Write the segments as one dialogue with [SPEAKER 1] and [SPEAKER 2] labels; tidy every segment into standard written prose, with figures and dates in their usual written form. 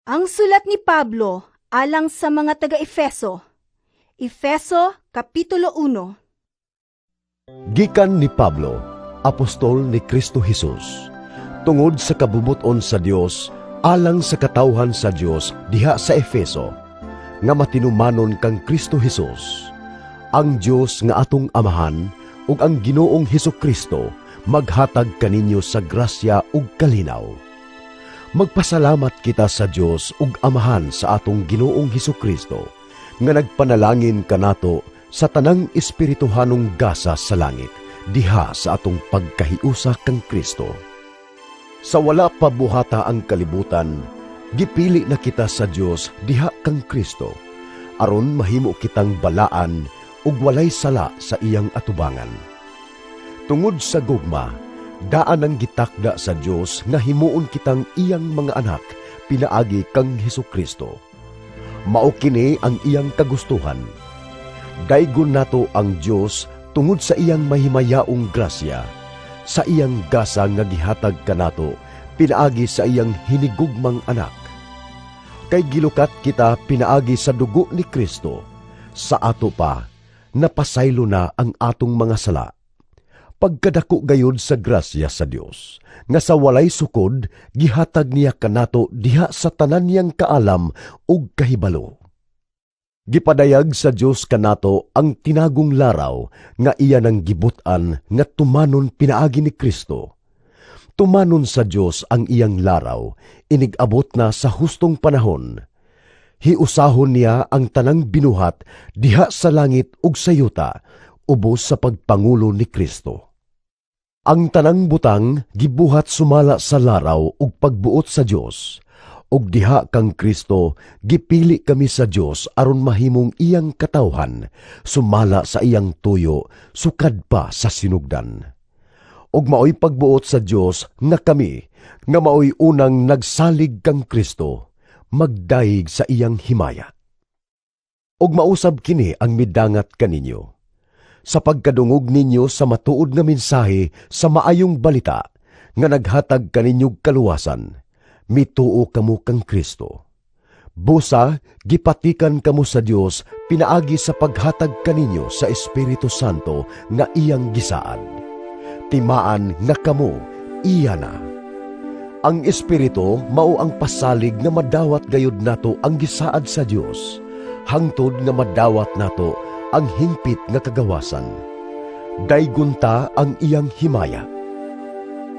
[SPEAKER 1] Ang sulat ni Pablo alang sa mga taga-Efeso. Efeso Kapitulo 1.
[SPEAKER 2] Gikan ni Pablo, apostol ni Kristo Jesus, tungod sa kabubuton sa Dios, alang sa katawhan sa Dios diha sa Efeso, nga matinumanon kang Kristo Jesus. Ang Dios nga atong Amahan ug ang Ginoong Hesukristo maghatag kaninyo sa grasya ug kalinaw. Magpasalamat kita sa Dios ug Amahan sa atong Ginoong Hesukristo, nga nagpanalangin kanato sa tanang espirituhanong gasa sa langit, diha sa atong pagkahiusa kang Kristo. Sa wala pa buhata ang kalibutan, gipili na kita sa Dios diha kang Kristo, aron mahimo kitang balaan ug walay sala sa iyang atubangan. Tungod sa gugma, daan ang gitakda sa Dios nga himuon kitang iyang mga anak pinaagi kang Hesukristo. Mao kini ang iyang kagustuhan. Daygon nato ang Dios tungod sa iyang mahimayaong grasya, sa iyang gasa nga gihatag kanato pinaagi sa iyang hinigugmang anak. Kay gilukat kita pinaagi sa dugo ni Kristo, sa ato pa napasaylo na ang atong mga sala. Pagkadako gayud sa grasya sa Dios, nga sa walay sukod gihatag niya kanato diha sa tanan niyang kaalam ug kahibalo. Gipadayag sa Dios kanato ang tinagong laraw nga iya nang gibutan nga tumanon pinaagi ni Kristo. Tumanon sa Dios ang iyang laraw, inigabot na sa hustong panahon. Hiusahon niya ang tanang binuhat diha sa langit ug sa yuta, ubos sa pagpangulo ni Kristo. Ang tanang butang gibuhat sumala sa laraw ug pagbuot sa Dios, ug diha kang Kristo gipili kami sa Dios aron mahimong iyang katawhan, sumala sa iyang tuyo sukad pa sa sinugdan. Ug maoy pagbuot sa Dios nga kami, nga maoy unang nagsalig kang Kristo, magdayeg sa iyang himaya. Ug mausab kini ang midangat kaninyo, sa pagkadungog ninyo sa matuod nga mensahe sa maayong balita, nga naghatag kaninyong kaluwasan, mituo kamo kang Kristo. Busa, gipatikan kamo sa Dios pinaagi sa paghatag kaninyo sa Espiritu Santo nga iyang gisaad. Timaan nga kamo, iya na. Ang Espiritu mao ang pasalig nga madawat gayud nato ang gisaad sa Dios, hangtod nga madawat nato ang hingpit nga kagawasan. Daygunta ang iyang himaya.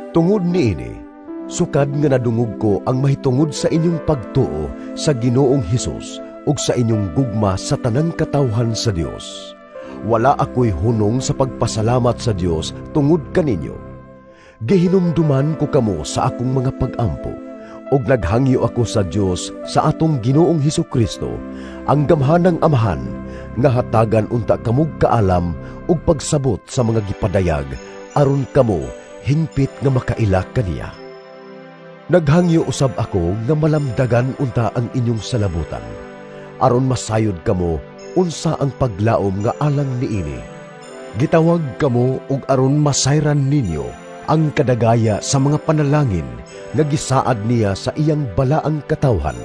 [SPEAKER 2] Tungod niini, sukad nga nadungog ko ang mahitungod sa inyong pagtuo sa Ginoong Hesus ug sa inyong gugma sa tanang katawhan sa Dios. Wala ako'y hunong sa pagpasalamat sa Dios tungod kaninyo. Gihinumduman ko kamo sa akong mga pag-ampo, ug naghangyo ako sa Dios sa atong Ginoong Hesukristo, ang gamhanang Amahan, nga hatagan unta kamog kaalam ug pagsabot sa mga gipadayag, aron kamo hingpit nga makaila kaniya. Naghangyo usab ako nga malamdagan unta ang inyong salabutan, aron masayod kamo unsa ang paglaom nga alang niini. Gitawag kamo ug aron masayran ninyo ang kadagaya sa mga panalangin nga gisaad niya sa iyang balaang katawhan.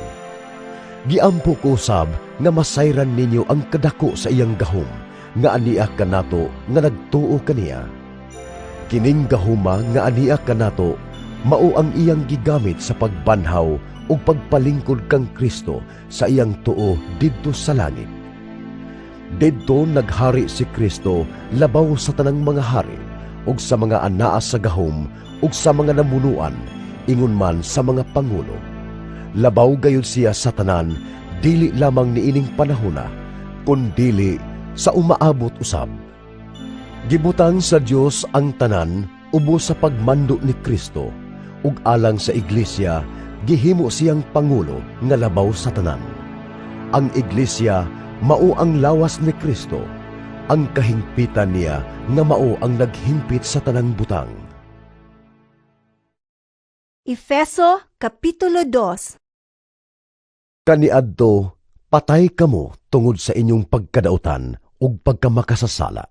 [SPEAKER 2] Giampo ko usab nga masayran ninyo ang kadako sa iyang gahom, nga aniya kanato nga nagtuo kaniya. Kining gahuma nga aniya kanato mao ang iyang gigamit sa pagbanhaw ug pagpalingkod kang Kristo sa iyang tuo didto sa langit. Didto naghari si Kristo labaw sa tanang mga hari ug sa mga anaa sa gahom ug sa mga namunuan, ingon man sa mga pangulo. Labaw gayud siya sa tanan, dili lamang niining panahona, kundili sa umaabot usab. Gibutang sa Dios ang tanan ubos sa pagmando ni Kristo, ug alang sa iglesia gihimo siyang pangulo nga labaw sa tanan. Ang iglesia mao ang lawas ni Kristo, ang kahingpitan niya nga mao ang naghingpit sa tanang butang.
[SPEAKER 1] Efeso Kapitulo 2.
[SPEAKER 2] Kaniadto, patay kamo tungod sa inyong pagkadautan ug pagkamakasasala.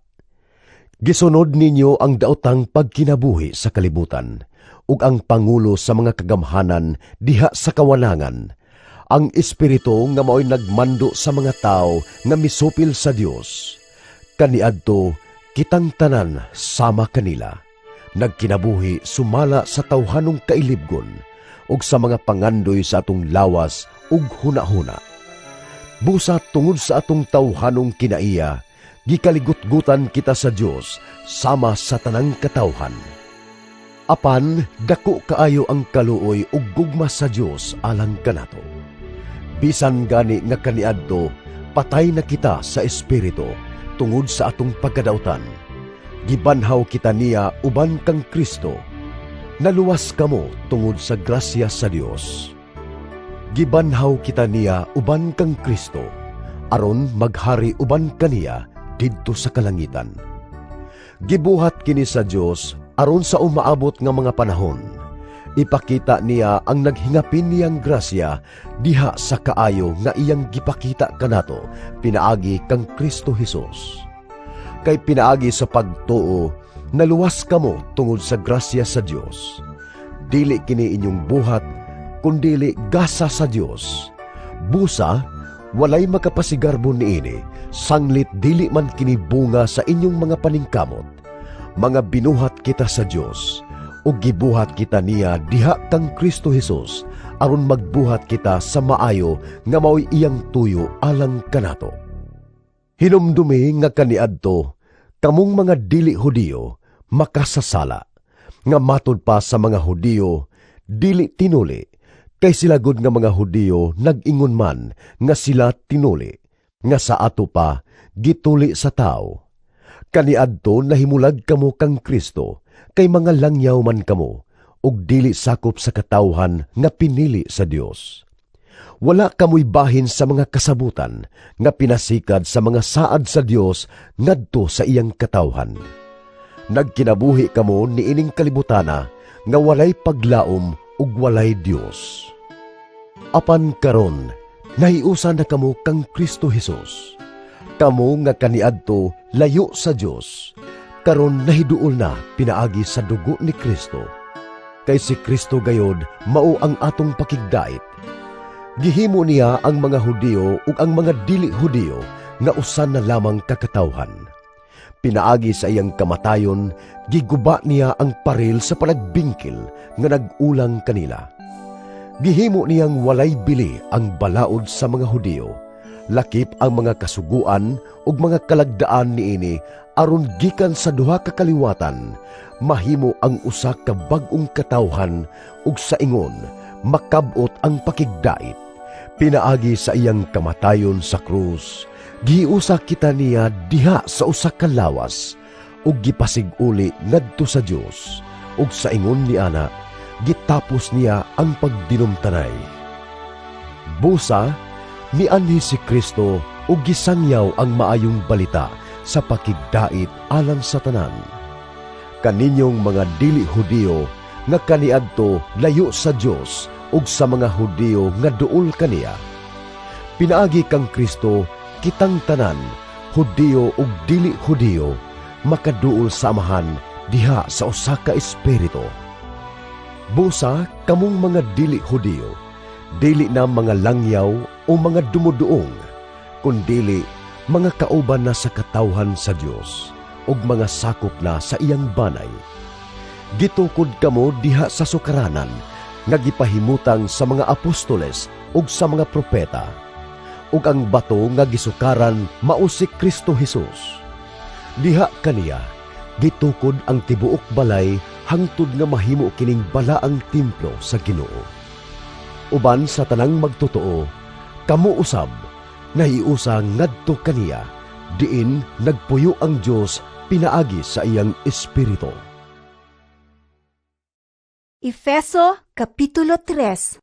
[SPEAKER 2] Gisunod ninyo ang daotang pagkinabuhi sa kalibutan, ug ang pangulo sa mga kagamhanan diha sa kawanangan, ang Espiritu nga mao'y nagmando sa mga tao nga misupil sa Dios. Kaniadto kitang tanan sama kanila, nagkinabuhi sumala sa tawhanong kailibgon ug sa mga pangandoy sa atong lawas ug hunahuna. Busa tungod sa atong tawhanong kinaiya, gikaligut-gutan kita sa Dios sama sa tanang katawhan. Apan dako kaayo ang kaluoy ug gugma sa Dios alang kanato. Bisan gani nga kaniadto, patay na kita sa espiritu tungod sa atong pagkadautan. Gibanhaw kita niya uban kang Kristo. Naluwas kamo tungod sa grasya sa Dios. Gibanhaw kita niya uban kang Kristo, aron maghari uban kaniya didto sa kalangitan. Gibuhat kini sa Dios aron sa umaabot nga mga panahon, ipakita niya ang naghingapin niyang grasya diha sa kaayo nga iyang gipakita kanato pinaagi kang Kristo Jesus. Kay pinaagi sa pagtuo, naluwas kamo tungod sa grasya sa Dios. Dili kini inyong buhat, kundili gasa sa Dios. Busa, walay makapasigarbo niini, sanglit dili man kini bunga sa inyong mga paningkamot. Mga binuhat kita sa Dios, ug gibuhat kita niya diha kang Kristo Jesus, aron magbuhat kita sa maayo nga mao'y iyang tuyo alang kanato. Hinumdumi nga kaniadto, kamong mga dili Hudiyo makasasala, nga matud pa sa mga Hudiyo dili tinuli, kay sila gud nga mga Hudiyo nag-ingon man nga sila tinuli, nga sa ato pa gituli sa tao. Kaniadto nahimulag kamo kang Kristo, kay mga langyaw man kamo, ug dili sakop sa katawhan nga pinili sa Dios. Wala kamoy bahin sa mga kasabutan nga pinasikad sa mga saad sa Dios ngadto sa iyang katawhan. Nagkinabuhi kamo niining kalibutana nga walay paglaom ug walay Dios. Apan karon nahiusa na kamo kang Kristo Jesus. Kamo nga kaniadto layo sa Dios, karon nahiduol na pinaagi sa dugo ni Kristo. Kay si Kristo gayod mao ang atong pakigdait. Gihimo niya ang mga Hudiyo ug ang mga dili Hudiyo nga usan na lamang kakatawhan. Pinaagi sa iyang kamatayon, giguba niya ang paril sa panagbingkil nga nag-ulang kanila. Gihimo niyang walay bili ang balaod sa mga Hudiyo, lakip ang mga kasuguan ug mga kalagdaan niini aron gikan sa duha ka kaliwatan mahimo ang usa ka bag-ong katawhan ug sa ingon makab-ot ang pakigdait. Pinaagi sa iyang kamatayon sa krus, giusa kita niya diha sa usa ka lawas ug gipasig-uli ngadto sa Dios, ug sa ingon ni ana gitapos niya ang pagdinumtanay. Busa mianhi si Kristo ug gisangyaw ang maayong balita sa pakigdait alang sa tanan. Kaninyong mga dili Hudiyo nga kaniadto layo sa Dios ug sa mga Hudiyo nga duol kaniya. Pinaagi kang Kristo kitang tanan, Hudiyo ug dili Hudiyo, makaduol sa amahan diha sa usa ka espiritu. Busa kamong mga dili Hudiyo, dili na mga langyaw o mga dumuduong, kundili mga kauban na sa katawhan sa Dios ug mga sakop na sa iyang banay. Gitukod kamo diha sa sukaranan nga gipahimutang sa mga apostoles ug sa mga propeta, ug ang bato nga gisukaran mao si Kristo Jesus. Diha kaniya gitukod ang tibuok balay hangtod nga mahimo kining balaang templo sa Ginoo. Uban sa tanang magtotoo, kamo usab nahiusa ngadto kaniya, diin nagpuyo ang Dios pinaagi sa iyang espiritu.
[SPEAKER 1] Efeso Kapitulo 3.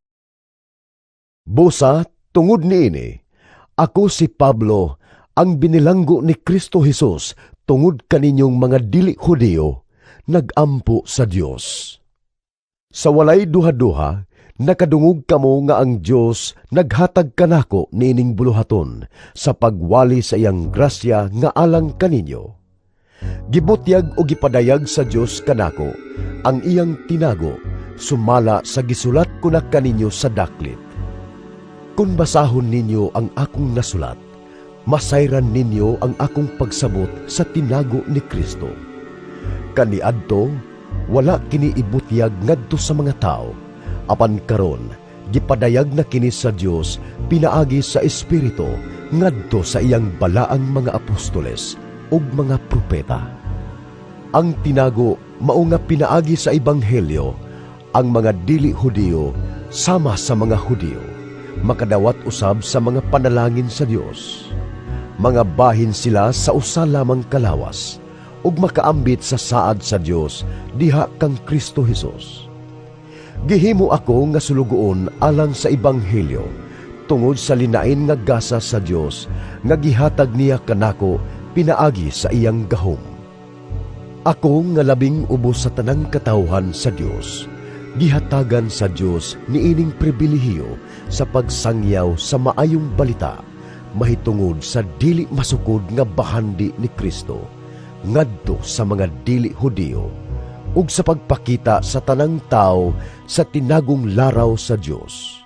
[SPEAKER 2] Busa, tungod niini, ako si Pablo, ang binilanggo ni Kristo Jesus tungod kaninyong mga dili Hudiyo, nagampo sa Dios. Sa walay duha-duha, nakadungog kamo nga ang Dios naghatag kanako niining buluhaton sa pagwali sa iyang grasya nga alang kaninyo. Gibutyag o gipadayag sa Dios kanako ang iyang tinago sumala sa gisulat ko na kaninyo sa daklit. Kung basahon ninyo ang akong nasulat, masayran ninyo ang akong pagsabot sa tinago ni Kristo. Kaniadto, wala kini ibutyag ngadto sa mga tao, apan karon gipadayag na kini sa Dios pinaagi sa Espiritu ngadto sa iyang balaang mga apostoles ug mga propeta. Ang tinago mao nga pinaagi sa ebanghelyo, ang mga dili Hudiyo sama sa mga Hudiyo, makadawat usab sa mga panalangin sa Dios. Mga bahin sila sa usa lamang kalawas, ug makaambit sa saad sa Dios diha kang Kristo Hesus. Gihimo ako nga sulugoon alang sa ebanghelyo, tungod sa linain nga gasa sa Dios nga gihatag niya kanako pinaagi sa iyang gahom. Ako nga labing ubos sa tanang katawhan sa Dios, gihatagan sa Dios niining pribilehiyo sa pagsangyaw sa maayong balita, mahitungod sa dili masukod nga bahandi ni Kristo ngadto sa mga dili Hudiyo, ug sa pagpakita sa tanang tao sa tinagong laraw sa Dios.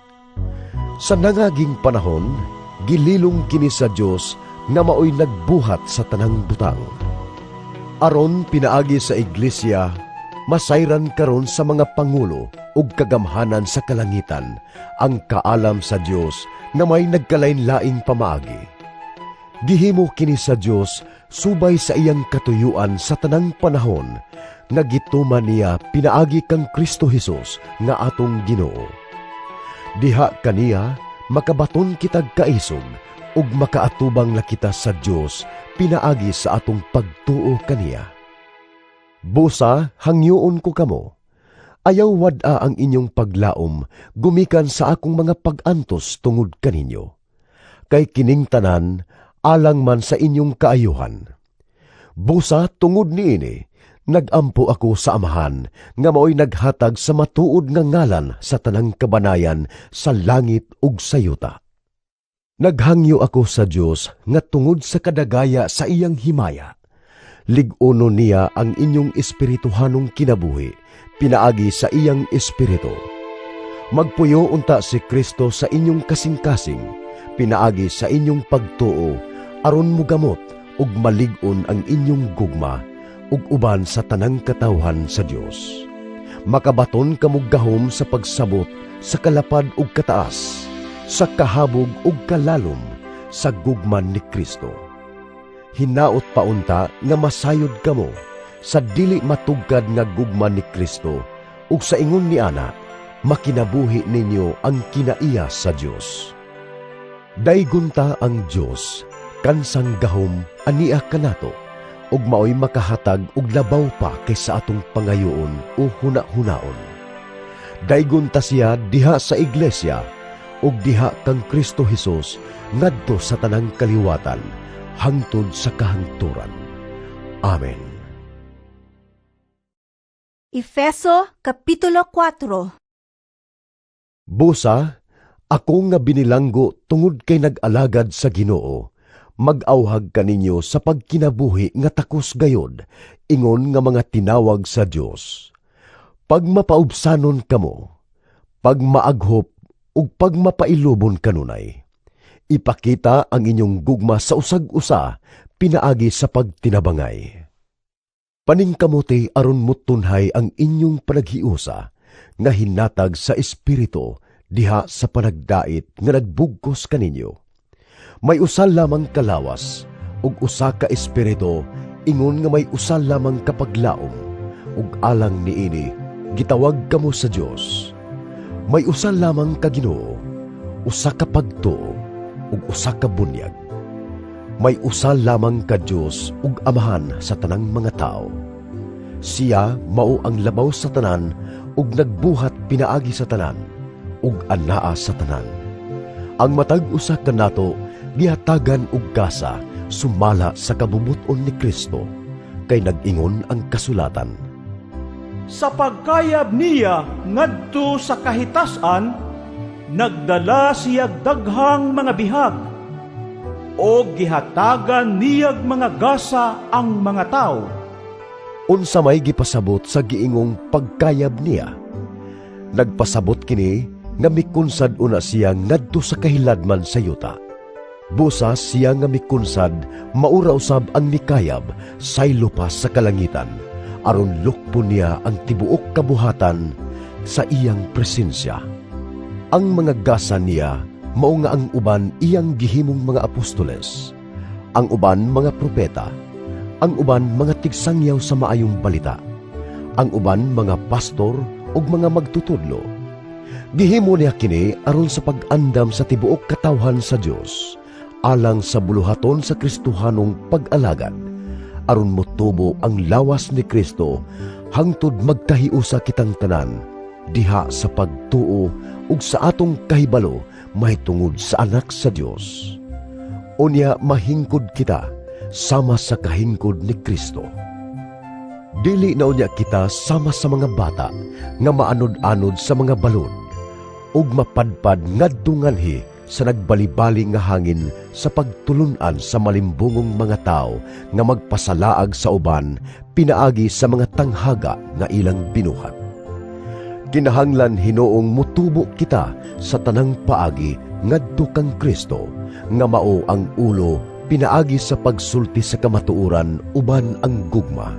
[SPEAKER 2] Sa nangaging panahon, gililong kini sa Dios nga maoy nagbuhat sa tanang butang. Aron pinaagi sa iglesia, masayran karon sa mga pangulo ug kagamhanan sa kalangitan ang kaalam sa Dios na may nagkalain-laing pamaagi. Gihimo kini sa Dios subay sa iyang katuyuan sa tanang panahon nga gituman niya pinaagi kang Kristo Hesus nga atong Ginoo. Diha kaniya makabaton kitag kaisog ug makaatubang na kita sa Dios pinaagi sa atong pagtuo kaniya. Busa hangyoon ko kamo, ayaw wad-a ang inyong paglaom gumikan sa akong mga pag-antos tungod kaninyo. Kay kining tanan, alang man sa inyong kaayuhan. Busa tungod niini, nagampo ako sa Amahan nga maoy naghatag sa matuod nga ngalan sa tanang kabanayan sa langit ug sa yuta. Naghangyo ako sa Dios nga tungod sa kadagaya sa iyang himaya, lig-uno niya ang inyong espirituhanong kinabuhi pinaagi sa iyang espiritu. Magpuyo unta si Kristo sa inyong kasing-kasing pinaagi sa inyong pagtuo, aron mugamot ug malig-on ang inyong gugma ug uban sa tanang katawhan sa Dios. Makabaton kamog gahom sa pagsabot sa kalapad ug kataas, sa kahabog ug kalalom sa gugman ni Kristo. Hinaot paunta nga masayod kamo sa dili matugkad nga gugman ni Kristo ug sa ingon ni ana makinabuhi ninyo ang kinaiya sa Dios. Daygunta ang Dios kansang gahom ania kanato ug maoy makahatag og labaw pa kaysa atong pangayoon o huna-hunaon. Daygunta siya diha sa iglesia ug diha kang Kristo Hesus ngadto sa tanang kaliwatan hangtod sa kahangturan. Amen.
[SPEAKER 1] Efeso Kapitulo 4.
[SPEAKER 2] Busa, ako nga binilanggo tungod kay nag-alagad sa Ginoo, mag-awhag kaninyo sa pagkinabuhi nga takos gayod, ingon nga mga tinawag sa Dios. Pag mapaubsanon kamo, pag maaghop ug pag mapailubon kanunay, ipakita ang inyong gugma sa usag-usa pinaagi sa pagtinabangay. Paningkamuti aron mutunhay ang inyong panaghiusa nga hinatag sa espiritu diha sa panagdait nga nagbugkos kaninyo. May usal lamang kalawas ug usa ka espiritu, ingon nga may usal lamang kapaglaom ug alang niini gitawag kamo sa Dios. May usa lamang ka Ginoo, usa ka pagtuo, ug usa ka bunyag. May usa lamang ka Dios ug Amahan sa tanang mga tao. Siya mao ang labaw sa tanan ug nagbuhat pinaagi sa tanan ug anaa sa tanan. Ang matag usa kanato gihatagan og gasa sumala sa kabubut-on ni Kristo, kay nag-ingon ang kasulatan.
[SPEAKER 3] Sa pagkayab niya ngadto sa kahitasan, nagdala siyag daghang mga bihag, o gihatagan niyag mga gasa ang mga tao.
[SPEAKER 2] Unsa may gipasabot sa giingong pagkayab niya? Nagpasabot kini nga mikunsad una siya ngadto sa kahiladman sa yuta. Busa siya nga mikunsad maura usab ang mikayab saylo pa sa kalangitan, aron lukpon niya ang tibuok kabuhatan sa iyang presensya. Ang mga gasa niya mao nga ang uban iyang gihimong mga apostoles, ang uban mga propeta, ang uban mga tigsangyaw sa maayong balita, ang uban mga pastor ug mga magtutudlo. Gihimo niya kini aron sa pag-andam sa tibuok katawhan sa Dios, alang sa buluhaton sa Kristohanong pag-alagad, aron motubo ang lawas ni Kristo hangtod magkahiusa kitang tanan diha sa pagtuo ug sa atong kahibalo mahitungod sa anak sa Dios. Unya mahingkod kita sama sa kahingkod ni Kristo. Dili na unya kita sama sa mga bata nga maanod-anod sa mga balon ug mapadpad ngadto nganhi sa nagbalibali nga hangin sa pagtulunan sa malimbungong mga tao nga magpasalaag sa uban pinaagi sa mga tanghaga nga ilang binuhat. Kinahanglan hinuong mutubo kita sa tanang paagi ngadto kang Kristo nga mao ang ulo pinaagi sa pagsulti sa kamatuoran uban ang gugma.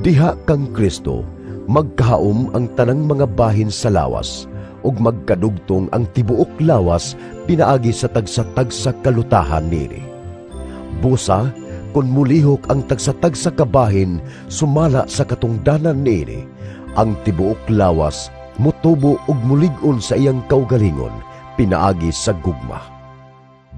[SPEAKER 2] Diha kang Kristo magkahaom ang tanang mga bahin sa lawas ug magkadugtong ang tibuok lawas pinaagi sa tagsa-tagsa kalutahan nini. Busa kun mulihok ang tagsa-tagsa kabahin sumala sa katungdanan nini, ang tibuok lawas mutubo ug mulig-on sa iyang kaugalingon pinaagi sa gugma.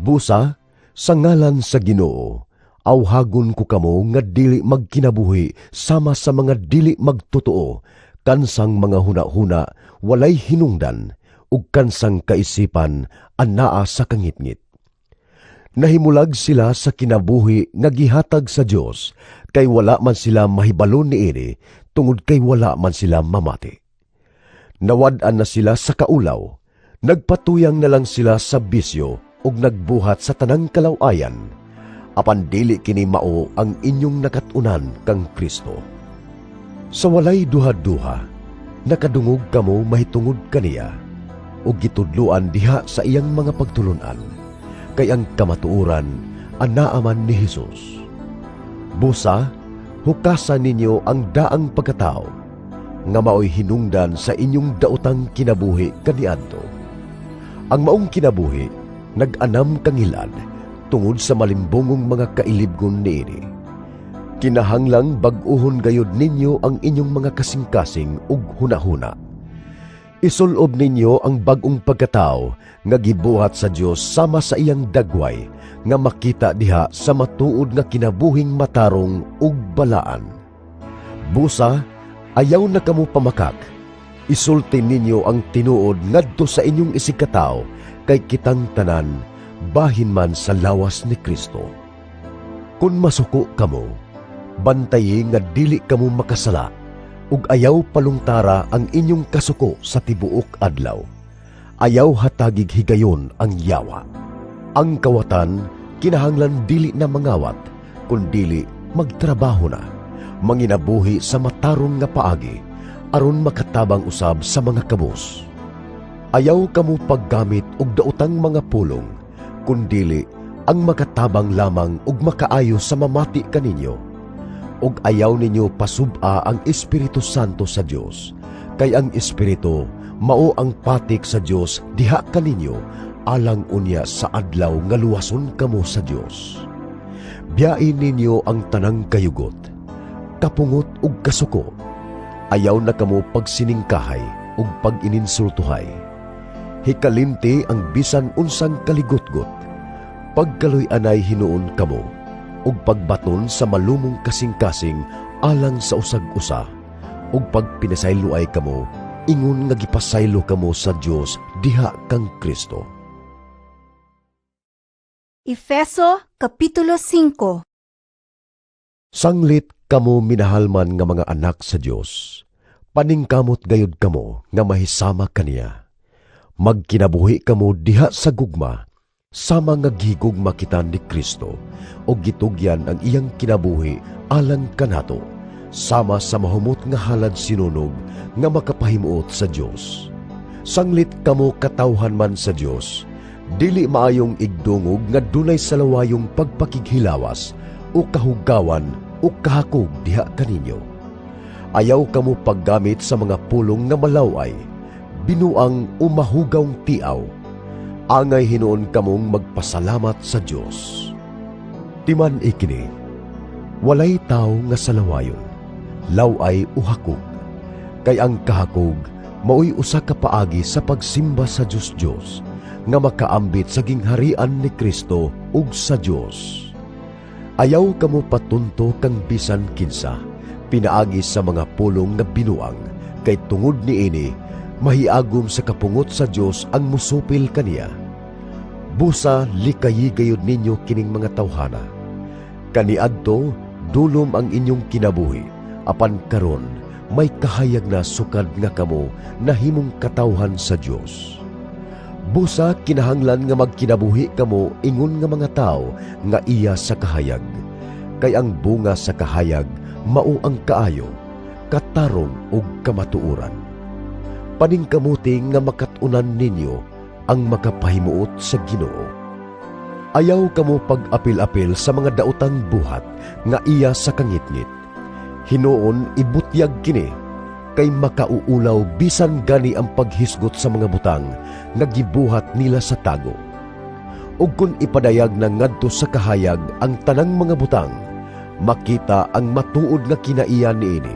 [SPEAKER 2] Busa sa ngalan sa Ginoo, awhagon ko kamo nga dili magkinabuhi sama sa mga dili magtotoo, kansang mga huna-huna walay hinungdan ug kansang kaisipan anaa sa kangitngit. Nahimulag sila sa kinabuhi nga gihatag sa Dios, kay wala man sila mahibalon niini tungod kay wala man sila mamati. Nawad-an na sila sa kaulaw, nagpatuyang na lang sila sa bisyo ug nagbuhat sa tanang kalawayan, apan dili kini mao ang inyong nakatunan kang Kristo. Sa walay duha-duha, nakadungog kamo mahitungod kaniya, ug gitudluan diha sa iyang mga pagtulunan, kay ang kamatuoran anaaman ni Hesus. Busa, hukasan ninyo ang daang pagkatao, nga mao'y hinungdan sa inyong daotang kinabuhi kaniadto. Ang maong kinabuhi, nag-anam kangilad tungod sa malimbungong mga kailibgon niini. Kinahanglang bag-uhon gayud ninyo ang inyong mga kasing-kasing ug hunahuna. Isulob ninyo ang bag-ong pagkatao nga gibuhat sa Dios sama sa iyang dagway nga makita diha sa matuod nga kinabuhing matarong ug balaan. Busa, ayaw na kamo pamakak. Isulti ninyo ang tinuod ngadto sa inyong isikataw kay kitang tanan bahin man sa lawas ni Kristo. Kung masuko kamo, bantayi nga dili kamo makasala ug ayaw palungtara ang inyong kasuko sa tibuok adlaw. Ayaw hatagig higayon ang yawa. Ang kawatan kinahanglan dili na mangawat, kundili magtrabaho na, manginabuhi sa matarong nga paagi aron makatabang usab sa mga kabus. Ayaw kamo paggamit og daotang mga pulong, kundili ang makatabang lamang ug makaayo sa mamati kaninyo. Ug ayaw ninyo pasub-a ang Espiritu Santo sa Dios, kay ang Espiritu mao ang patik sa Dios diha kaninyo alang unya sa adlaw nga luwason kamo sa Dios. Biyain ninyo ang tanang kayugot, kapungot ug kasuko. Ayaw na kamo pagsiningkahay ug pag-ininsultuhay. Hikalimti ang bisan unsang kaligotgot, pagkaloy-anay hinuon kamo, ug pagbaton sa malumong kasing-kasing alang sa usag-usa, ug pagpinasayloay kamo, ingon nga gipasaylo kamo sa Dios diha kang Kristo.
[SPEAKER 1] Efeso Kapitulo 5.
[SPEAKER 2] Sanglit kamo minahalman nga mga anak sa Dios, paningkamot gayud kamo nga mahisama kaniya. Magkinabuhi kamo diha sa gugma, sama nga gihigugma kita ni Kristo, o gitugyan ang iyang kinabuhi alang kanato, sama sa mahumot nga halad sinunog nga makapahimuot sa Dios. Sanglit kamo katawhan man sa Dios, dili maayong igdungog nga dunay salawayong pagpakighilawas o kahugawan o kahakog diha kaninyo. Ayaw kamo paggamit sa mga pulong nga malaway, binuang o mahugawng tiaw. Angay hinuon kamong magpasalamat sa Dios. Timan ikini, walay tao nga salawayon, laway o hakog. Kay ang kahakog maoy usa ka paagi sa pagsimba sa Dios nga makaambit sa gingharian ni Kristo ug sa Dios. Ayaw kamo patunto kang bisan kinsa pinaagi sa mga pulong nga binuang, kay tungod niini mahiagom sa kapungot sa Dios ang musupil kaniya. Busa likayi gayud ninyo kining mga tawhana. Kaniadto dulom ang inyong kinabuhi, apan karon may kahayag na sukad nga kamo nahimong katawhan sa Dios. Busa kinahanglan nga magkinabuhi kamo ingon nga mga tao nga iya sa kahayag, kay ang bunga sa kahayag mao ang kaayo, katarong ug kamatuoran. Paningkamuti nga makatunan ninyo ang makapahimuot sa Ginoo. Ayaw kamo pag-apil-apil sa mga daotang buhat nga iya sa kangitngit. Hinuon ibutyag kini, kay makauulaw bisan gani ang paghisgot sa mga butang nga gibuhat nila sa tago. Ug kun ipadayag na ngadto sa kahayag ang tanang mga butang, makita ang matuod nga kinaiya niini,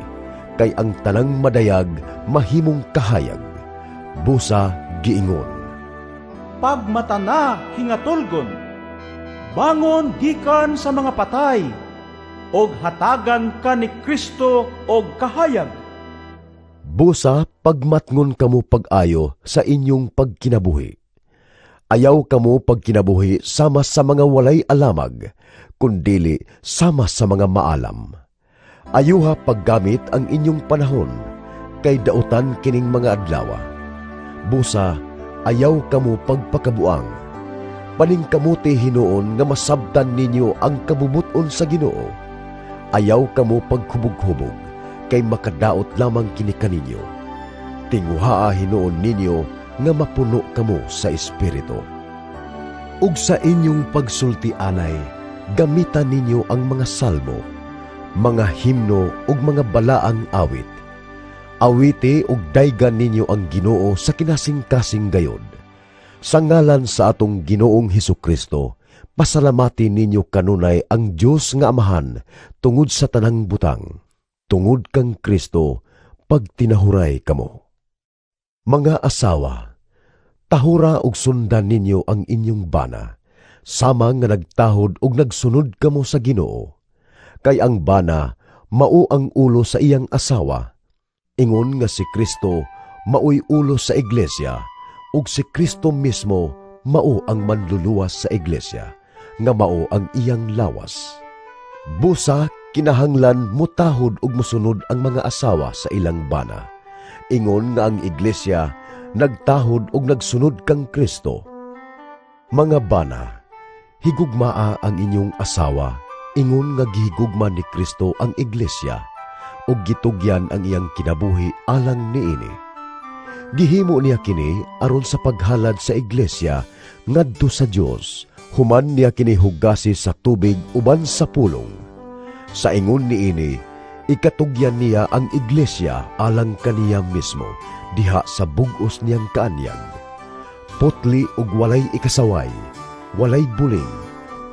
[SPEAKER 2] kay ang tanang madayag mahimong kahayag. Busa giingon,
[SPEAKER 3] Pagmata na hingatulgon, bangon gikan sa mga patay, og hatagan ka ni Kristo og kahayag.
[SPEAKER 2] busa pagmatngon kamo pag-ayo sa inyong pagkinabuhi. Ayaw kamo pagkinabuhi sama sa mga walay alamag, kundili sama sa mga maalam. Ayuha paggamit ang inyong panahon, kay dautan kining mga adlawa. Busa ayaw kamo pagpakabuang. Paningkamuti hinuon nga masabtan ninyo ang kabubuton sa Ginoo. Ayaw kamo paghubog-hubog, kay makadaot lamang kini kaninyo. Tinguhaa hinuon ninyo nga mapuno kamo sa Espiritu. Ug sa inyong pagsultianay, gamitan ninyo ang mga salmo, mga himno ug mga balaang awit. Awiti ug daygan ninyo ang Ginoo sa kinasing-kasing gayod. Sa ngalan sa atong Ginoong Hesukristo, pasalamatin ninyo kanunay ang Dios nga Amahan tungod sa tanang butang. Tungod kang Kristo, pagtinahuray kamo. Mga asawa, tahura ug sundan ninyo ang inyong bana, sama nga nagtahod ug nagsunod kamo sa Ginoo. Kay ang bana mao ang ulo sa iyang asawa. Ingon nga si Kristo maoy ulo sa iglesia, ug si Kristo mismo mao ang manluluwas sa iglesia, nga mao ang iyang lawas. Busa kinahanglan mutahod ug musunod ang mga asawa sa ilang bana. Ingon nga ang iglesia nagtahod ug nagsunod kang Kristo. Mga bana, higugmaa ang inyong asawa, ingon nga gihigugma ni Kristo ang iglesia, ug gitugyan ang iyang kinabuhi alang niini. Gihimo niya kini aron sa paghalad sa iglesia ngadto sa Dios, human niya kini hugasi sa tubig uban sa pulong. Sa ingon niini, ikatugyan niya ang iglesia alang kaniya mismo diha sa bug-os niyang kaanyag. Putli ug walay ikasaway, walay buling,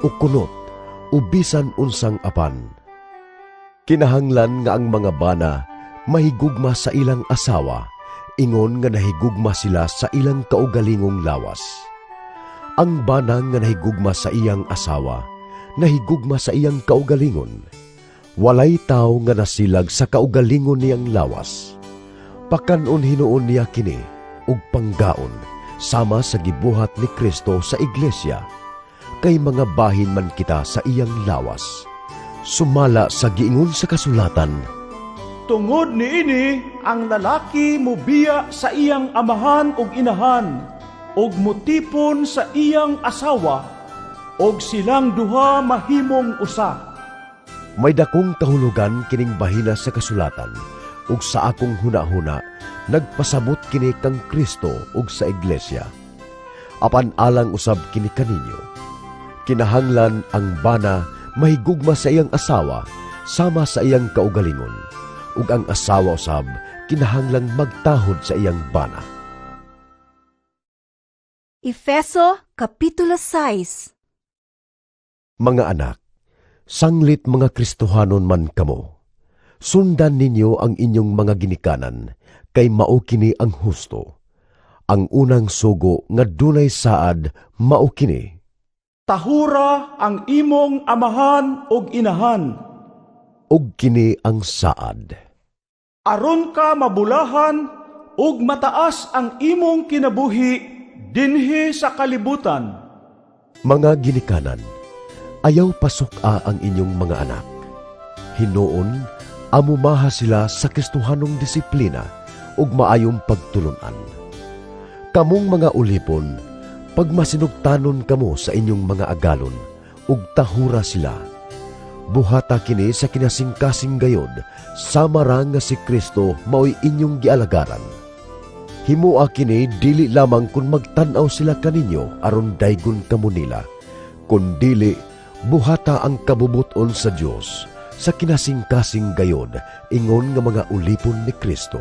[SPEAKER 2] ug kunot, ubisan unsang apan. Kinahanglan nga ang mga bana mahigugma sa ilang asawa, ingon nga nahigugma sila sa ilang kaugalingong lawas. Ang bana nga nahigugma sa iyang asawa, nahigugma sa iyang kaugalingon. Walay tao nga nasilag sa kaugalingon niyang lawas. Pakanon hinuon niya kini, ug panggaon, sama sa gibuhat ni Kristo sa iglesia, kay mga bahin man kita sa iyang lawas. Sumala sa giingon sa kasulatan,
[SPEAKER 3] Tungod niini ang lalaki mubiya sa iyang amahan ug inahan, ug mutipon sa iyang asawa, ug silang duha mahimong usa.
[SPEAKER 2] may dakong kahulugan kining bahina sa kasulatan, ug sa akong huna-huna, nagpasabot kini kang Kristo ug sa iglesia. Apan alang usab kini kaninyo. Kinahanglan ang bana mahigugma sa iyang asawa sama sa iyang kaugalingon, ug ang asawa usab kinahanglang magtahod sa iyang bana.
[SPEAKER 1] Efeso Kapitulo 6.
[SPEAKER 2] Mga anak, sanglit mga Kristohanon man kamo. Sundan ninyo ang inyong mga ginikanan, kay mao kini ang husto. Ang unang sugo nga dunay saad, mao kini.
[SPEAKER 3] Tahura ang imong amahan ug inahan,
[SPEAKER 2] Og kini ang saad.
[SPEAKER 3] aron ka mabulahan ug mataas ang imong kinabuhi dinhi sa kalibutan.
[SPEAKER 2] Mga ginikanan, ayaw pasok-a ang inyong mga anak. Hinoon, amumaha sila sa Kristohanong disiplina ug maayong pagtulunan. Kamong mga ulipon, pagmasinugtanon kamo sa inyong mga agalon, ug tahura sila. Buhata kini sa kinasingkasing gayod, sama ra nga si Kristo mao'y inyong gialagaran. Himoa kini dili lamang kung magtanaw sila kaninyo aron daygon kamo nila, kundili buhata ang kabubuton sa Dios sa kinasingkasing gayod ingon nga mga ulipon ni Kristo.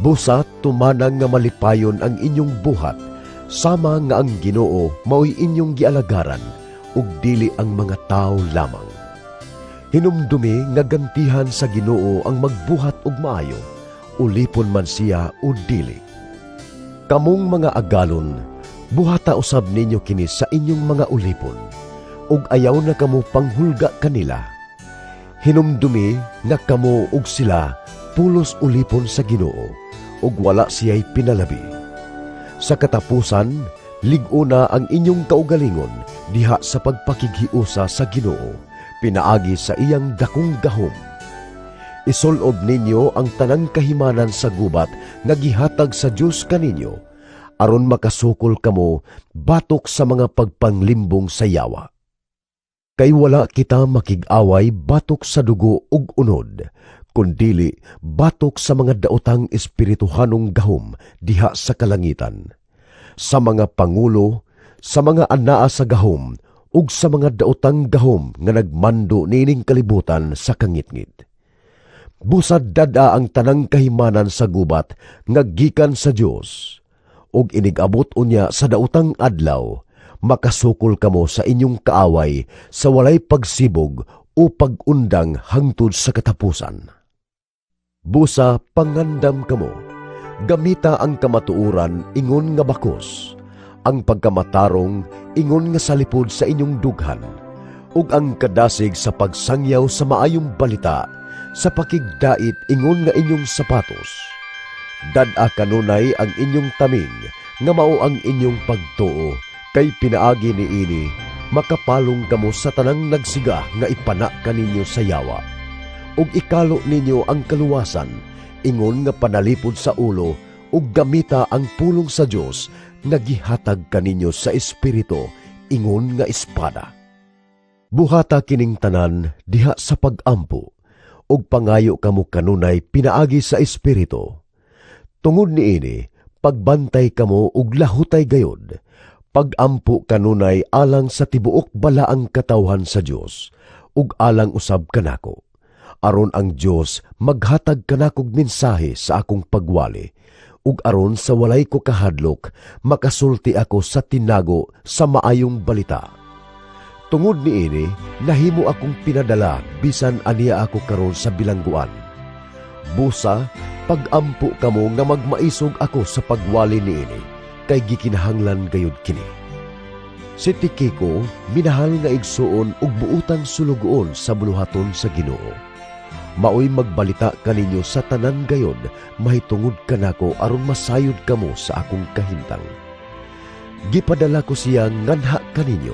[SPEAKER 2] Busa tumanang nga malipayon ang inyong buhat, sama nga ang Ginoo mao'y inyong gialagaran ug dili ang mga tao lamang. Hinumdumi nga gantihan sa Ginoo ang magbuhat og maayo, ulipon man siya o dili. Kamong mga agalon, buhata usab ninyo kini sa inyong mga ulipon, ug ayaw na kamo panghulga kanila. Hinumdumi nga kamo ug sila pulos ulipon sa Ginoo, ug wala siya'y pinalabi. Sa katapusan, lig-una ang inyong kaugalingon diha sa pagpakighiusa sa Ginoo, pinaagi sa iyang dakong gahom. Isulob ninyo ang tanang kahimanan sa gubat nga gihatag sa Dios kaninyo, aron makasukol kamo batok sa mga pagpanglimbong sa yawa. Kay wala kita makig-away batok sa dugo ug unod, kundili batok sa mga daotang espirituhanong gahom diha sa kalangitan, sa mga pangulo, sa mga anaa sa gahom, ug sa mga daotang gahom nga nagmando nining kalibutan sa kangitngit. Busad dada ang tanang kahimanan sa gubat nga gikan sa Dios, ug inigabot unya sa daotang adlaw, makasukol kamo sa inyong kaaway sa walay pagsibog o pag-undang hangtod sa katapusan. Busa pangandam kamo, gamita ang kamatuuran ingon nga bakos, ang pagkamatarong ingon nga salipod sa inyong dughan, ug ang kadasig sa pagsangyaw sa maayong balita, sa pakigdait ingon nga inyong sapatos. Dad-a kanunay ang inyong taming, nga mao ang inyong pagtuo, kay pinaagi ni ini, makapalong kamo sa tanang nagsiga nga ipana kaninyo sa yawa. Ug ikalo ninyo ang kaluwasan, ingon nga panalipod sa ulo, ug gamita ang pulong sa Dios nga gihatag kaninyo sa espiritu, ingon nga espada. Buhata kining tanan diha sa pag-ampo, ug pangayo kamo kanunay pinaagi sa espiritu. Tungod niini, pagbantay kamo ug lahutay gayod, pag-ampo kanunay alang sa tibuok balaang katawhan sa Dios, ug alang usab kanako, aron ang Dios maghatag kanakog mensahe sa akong pagwali, ug aron sa walay ko kahadlok, makasulti ako sa tinago sa maayong balita. Tungod niini, nahimo akong pinadala bisan aniya ako karon sa bilangguan. Busa, pag-ampo kamo nga magmaisog ako sa pagwali niini, kay gikinahanglan gayud kini. Si Tikiko, minahal nga igsuon ug buutang sulugoon sa buluhaton sa Ginoo. Maoy magbalita kaninyo sa tanan gayod, mahitungod kanako aron masayod kamo sa akong kahimtang. Gipadala ko siya nganha kaninyo,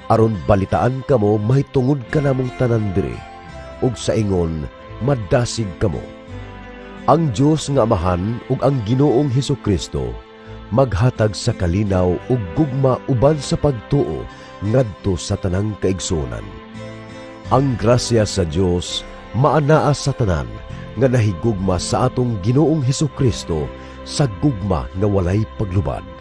[SPEAKER 2] aron balitaan kamo mahitungod kanamong tanan diri, ug sa ingon madasig kamo. Ang Dios nga Amahan ug ang Ginoong Hesukristo maghatag sa kalinaw ug gugma uban sa pagtuo ngadto sa tanang kaigsunan. Ang grasya sa Dios maanaa sa tanan nga nahigugma sa atong Ginoong Hesukristo sa gugma nga walay paglubad.